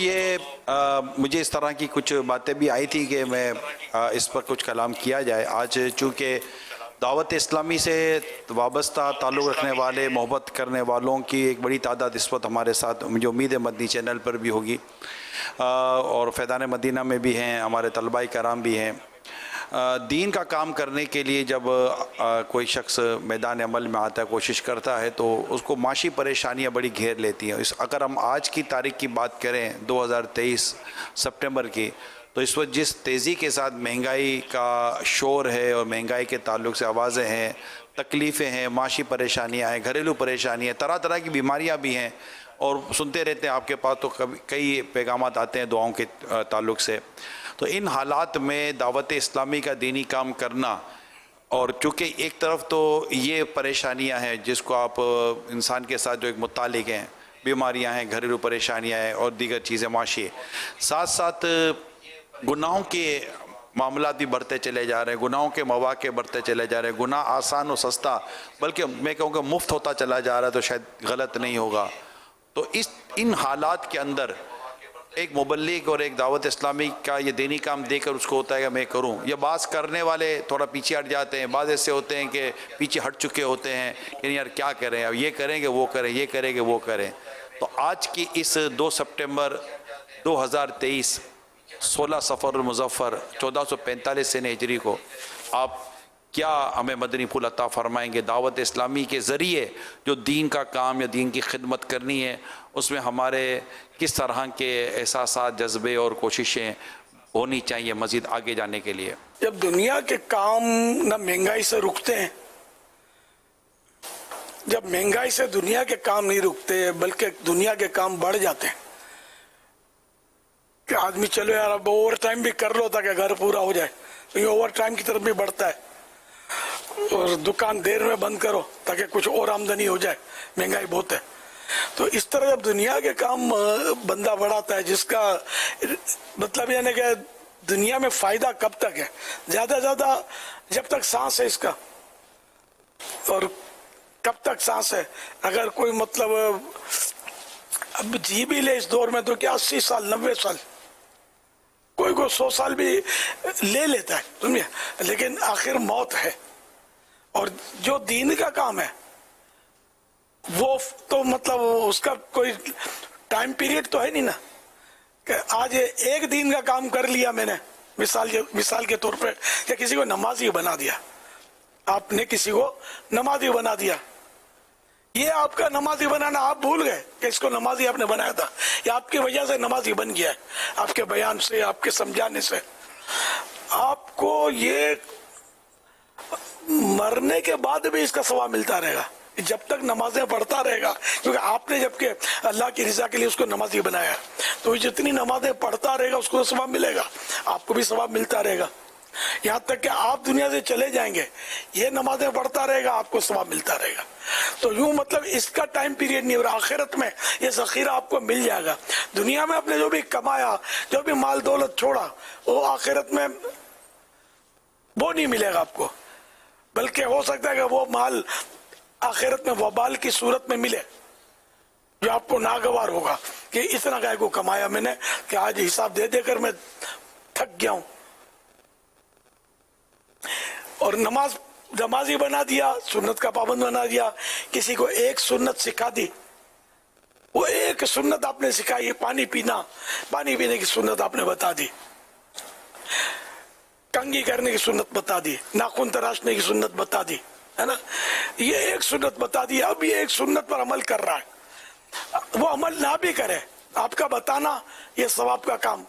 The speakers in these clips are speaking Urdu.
یہ مجھے اس طرح کی کچھ باتیں بھی آئی تھی کہ میں اس پر کچھ کلام کیا جائے. آج چونکہ دعوت اسلامی سے وابستہ تعلق رکھنے والے، محبت کرنے والوں کی ایک بڑی تعداد اس وقت ہمارے ساتھ، مجھے امید ہے مدنی چینل پر بھی ہوگی اور فیضان مدینہ میں بھی ہیں، ہمارے طلباء کرام بھی ہیں. دین کا کام کرنے کے لیے جب کوئی شخص میدان عمل میں آتا ہے، کوشش کرتا ہے، تو اس کو معاشی پریشانیاں بڑی گھیر لیتی ہیں. اگر ہم آج کی تاریخ کی بات کریں 2023 سپٹمبر کی، تو اس وقت جس تیزی کے ساتھ مہنگائی کا شور ہے اور مہنگائی کے تعلق سے آوازیں ہیں، تکلیفیں ہیں، معاشی پریشانیاں ہیں، گھریلو پریشانیاں ہیں، طرح طرح کی بیماریاں بھی ہیں، اور سنتے رہتے ہیں آپ کے پاس تو کئی پیغامات آتے ہیں دعاؤں کے تعلق سے. تو ان حالات میں دعوت اسلامی کا دینی کام کرنا، اور چونکہ ایک طرف تو یہ پریشانیاں ہیں جس کو آپ انسان کے ساتھ جو ایک متعلق ہیں، بیماریاں ہیں، گھریلو پریشانیاں ہیں اور دیگر چیزیں معاشی، ساتھ ساتھ گناہوں کے معاملات بھی بڑھتے چلے جا رہے ہیں، گناہوں کے مواقع بڑھتے چلے جا رہے ہیں، گناہ آسان و سستا، بلکہ میں کہوں کہ مفت ہوتا چلا جا رہا ہے، تو شاید غلط نہیں ہوگا. تو ان حالات کے اندر ایک مبلغ اور ایک دعوت اسلامی کا یہ دینی کام دے کر اس کو ہوتا ہے کہ میں کروں. یا بعض کرنے والے تھوڑا پیچھے ہٹ جاتے ہیں، بعض ایسے ہوتے ہیں کہ پیچھے ہٹ چکے ہوتے ہیں کہ یار کیا کریں، اب یہ کریں گے وہ کریں، یہ کریں گے وہ کریں. تو آج کی اس 2 سپٹمبر 2023 16 صفر المظفر 1445 ہجری کو آپ کیا ہمیں مدنی پھول عطا فرمائیں گے؟ دعوت اسلامی کے ذریعے جو دین کا کام یا دین کی خدمت کرنی ہے، اس میں ہمارے کس طرح کے احساسات، جذبے اور کوششیں ہونی چاہیے مزید آگے جانے کے لیے؟ جب دنیا کے کام نہ مہنگائی سے رکتے ہیں، جب مہنگائی سے دنیا کے کام نہیں رکتے بلکہ دنیا کے کام بڑھ جاتے ہیں کہ آدمی چلو یار اب اوور ٹائم بھی کر لو تاکہ گھر پورا ہو جائے، تو یہ اوور ٹائم کی طرف بھی بڑھتا ہے. اور دکان دیر میں بند کرو تاکہ کچھ اور آمدنی ہو جائے، مہنگائی بہت ہے. تو اس طرح جب دنیا کے کام بندہ بڑھاتا ہے، جس کا مطلب یعنی کہ دنیا میں فائدہ کب تک ہے؟ زیادہ سے زیادہ جب تک سانس ہے اس کا. اور کب تک سانس ہے؟ اگر کوئی مطلب اب جی بھی لے اس دور میں تو کیا 80 سال 90 سال، کوئی 100 سال بھی لے لیتا ہے، سمجھے، لیکن آخر موت ہے. اور جو دین کا کام ہے وہ تو مطلب اس کا کوئی ٹائم پیریڈ تو ہے نہیں نا کہ آج ایک دین کا کام کر لیا میں نے، مثال کے طور پہ کہ کسی کو نمازی بنا دیا، آپ نے کسی کو نمازی بنا دیا. یہ آپ کا نمازی بنانا آپ بھول گئے کہ اس کو نمازی آپ نے بنایا تھا، یہ آپ کی وجہ سے نمازی بن گیا ہے، آپ کے بیان سے، آپ کے سمجھانے سے. آپ کو یہ مرنے کے بعد بھی اس کا ثواب ملتا رہے گا جب تک نمازیں پڑھتا رہے گا، کیونکہ آپ نے جبکہ اللہ کی رضا کے لیے اس کو نمازی بنایا، تو جتنی نمازیں پڑھتا رہے گا اس کو ثواب ملے گا، آپ کو بھی ثواب ملتا رہے گا. یہاں تک کہ آپ دنیا سے چلے جائیں گے، یہ نمازیں پڑھتا رہے گا، آپ کو ثواب ملتا رہے گا. تو یوں مطلب اس کا ٹائم پیریڈ نہیں، اور آخرت میں یہ ذخیرہ آپ کو مل جائے گا. دنیا میں آپ نے جو بھی کمایا، جو بھی مال دولت چھوڑا، وہ آخرت میں وہ نہیں ملے گا آپ کو، بلکہ ہو سکتا ہے کہ وہ مال آخرت میں وبال کی صورت میں ملے، جو آپ کو ناگوار ہوگا کہ اتنا گائے کو کمایا میں نے کہ آج حساب دے دے کر میں تھک گیا ہوں. اور نمازی بنا دیا، سنت کا پابند بنا دیا، کسی کو ایک سنت سکھا دی، وہ ایک سنت آپ نے سکھائی، پانی پینے کی سنت آپ نے بتا دی، کنگھی کرنے کی سنت بتا دی، ناخن تراشنے کی سنت بتا دی، ہے نا، یہ ایک سنت بتا دی. اب یہ ایک سنت پر عمل کر رہا ہے، وہ عمل نہ بھی کرے، آپ کا بتانا یہ ثواب کا کام،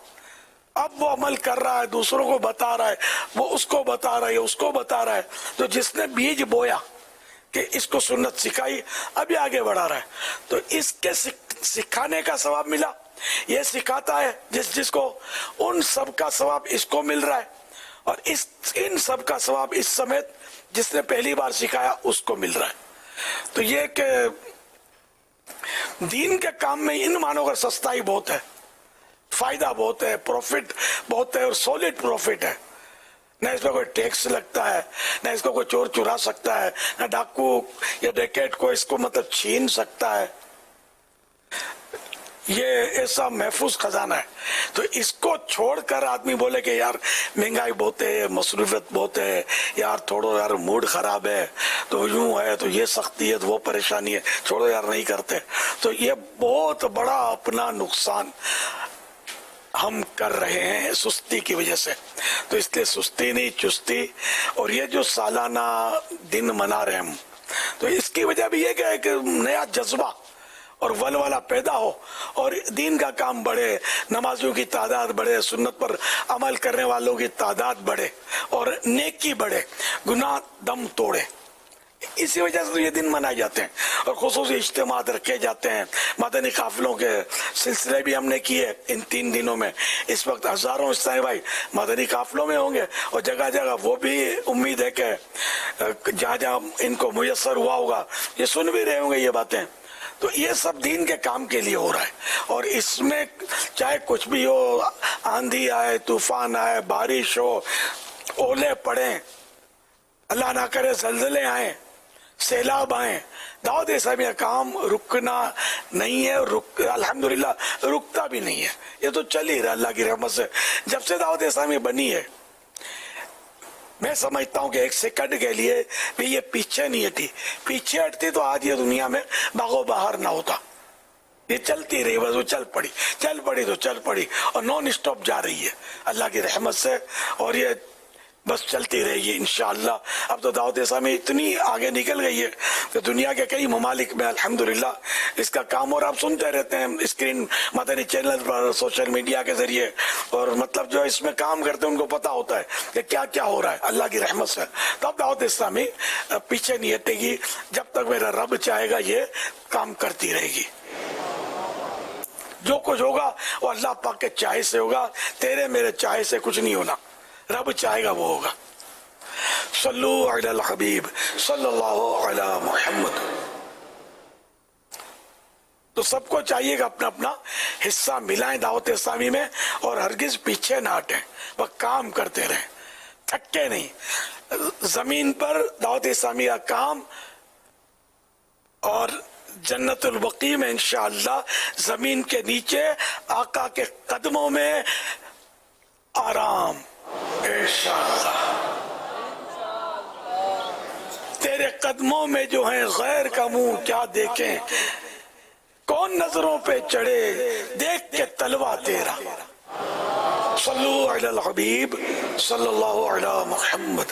اب وہ عمل کر رہا ہے، دوسروں کو بتا رہا ہے، وہ اس کو بتا رہا ہے، اس کو بتا رہا ہے. تو جس نے بیج بویا کہ اس کو سنت سکھائی، اب یہ آگے بڑھا رہا ہے، تو اس کے سکھانے کا ثواب ملا. یہ سکھاتا ہے جس کو، ان سب کا ثواب اس کو مل رہا ہے، اور ان سب کا ثواب اس سمیت جس نے پہلی بار سکھایا اس کو مل رہا ہے. تو یہ کہ دین کے کام میں ان معنوں کا سستائی بہت ہے، فائدہ بہت ہے، پروفٹ بہت ہے، اور سولڈ پروفٹ ہے. نہ اس پہ کوئی ٹیکس لگتا ہے، نہ اس کو کوئی چور چرا سکتا ہے، نہ ڈاکو یا ڈیکیٹ کو اس کو مطلب چھین سکتا ہے. یہ ایسا محفوظ خزانہ ہے. تو اس کو چھوڑ کر آدمی بولے کہ یار مہنگائی بہت ہے, مصروفیت بہت ہے, یار تھوڑو یار موڈ خراب ہے, تو یوں ہے, تو یہ سختی ہے, تو وہ پریشانی ہے, چھوڑو یار نہیں کرتے. تو یہ بہت بڑا اپنا نقصان ہم کر رہے ہیں سستی کی وجہ سے. تو اس لیے سستی نہیں, چستی. اور یہ جو سالانہ دن منا رہے ہم, تو اس کی وجہ بھی یہ کہ ایک نیا جذبہ اور ولولہ پیدا ہو اور دین کا کام بڑھے, نمازیوں کی تعداد بڑھے, سنت پر عمل کرنے والوں کی تعداد بڑھے اور نیکی بڑھے, گناہ دم توڑے. اسی وجہ سے یہ دن منائے جاتے ہیں اور خصوصی اجتماعات رکھے جاتے ہیں. مدنی قافلوں کے سلسلے بھی ہم نے کیے ان 3 دنوں میں. اس وقت ہزاروں اسلامی بھائی مدنی قافلوں میں ہوں گے اور جگہ جگہ وہ بھی امید ہے کہ جہاں جہاں ان کو میسر ہوا ہوگا یہ سن بھی رہے ہوں گے یہ باتیں. تو یہ سب دین کے کام کے لیے ہو رہا ہے. اور اس میں چاہے کچھ بھی ہو, آندھی آئے, طوفان آئے, بارش ہو, اولے پڑیں, اللہ نہ کرے زلزلے آئیں, سیلاب آئیں, دعوت اسلامی کا کام رکنا نہیں ہے. الحمدللہ رکتا بھی نہیں ہے. یہ تو چل ہی رہا اللہ کی رحمت سے. جب سے دعوت اسلامی بنی ہے میں سمجھتا ہوں کہ 1 سیکنڈ کے لیے بھی یہ پیچھے نہیں ہٹی. پیچھے ہٹتی تو آج یہ دنیا میں باغو بہار نہ ہوتا. یہ چلتی رہی, بس وہ چل پڑی تو چل پڑی اور نان اسٹاپ جا رہی ہے اللہ کی رحمت سے. اور یہ بس چلتی رہے گی انشاءاللہ. اب تو دعوت اسلامی اتنی آگے نکل گئی ہے کہ دنیا کے کئی ممالک میں الحمدللہ اس کا کام. اور آپ سنتے رہتے ہیں اسکرین, مدنی چینل پر, سوشل میڈیا کے ذریعے, اور مطلب جو اس میں کام کرتے ہیں ان کو پتا ہوتا ہے کہ کیا کیا ہو رہا ہے اللہ کی رحمت سے. تب دعوت اسلامی پیچھے نہیں ہٹے گی. جب تک میرا رب چاہے گا یہ کام کرتی رہے گی. جو کچھ ہوگا وہ اللہ پاک کے چاہے سے ہوگا, تیرے میرے چاہے سے کچھ نہیں ہونا. رب چاہے گا وہ ہوگا. صلو علی الحبیب صلی اللہ علی محمد. تو سب کو چاہیے کہ اپنا اپنا حصہ ملائیں دعوت اسلامی میں اور ہرگز پیچھے نہ ہٹیں. وہ کام کرتے رہیں, تھکے نہیں. زمین پر دعوت اسلامی کا کام اور جنت البقیع میں انشاءاللہ زمین کے نیچے آقا کے قدموں میں آرام انشاءاللہ. تیرے قدموں میں جو ہیں غیر کا منہ کیا دیکھیں, کون نظروں پہ چڑھے دیکھ کے تلوا تیرا. صلو علی الحبیب صلی اللہ علی محمد.